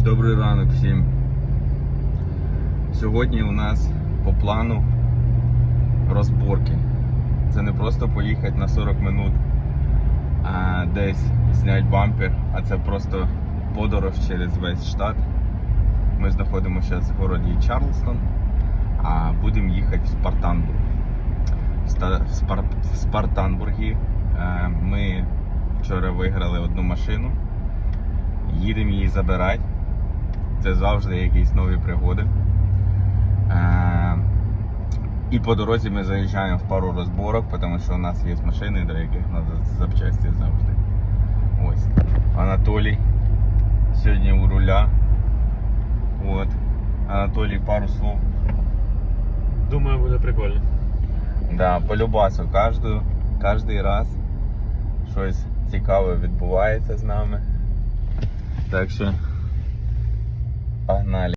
Добрий ранок всім. Сьогодні у нас по плану розборки. Це не просто поїхати на 40 минут десь зняти бампер, а це просто подорож через весь штат. Ми знаходимося зараз в городі Чарльстон, а будемо їхати в Спартанбург. В Спартанбургі ми вчора виграли одну машину. Їдемо її забирати. Це завжди якісь нові пригоди. І по дорозі ми заїжджаємо в пару розборок, тому що у нас є машини, до яких треба запчасти завжди. Ось. Анатолій сьогодні у руля. От. Анатолій, пару слов. Думаю, буде прикольно. Да, по любасу, кожний раз щось цікаве відбувається з нами. Так що погнали.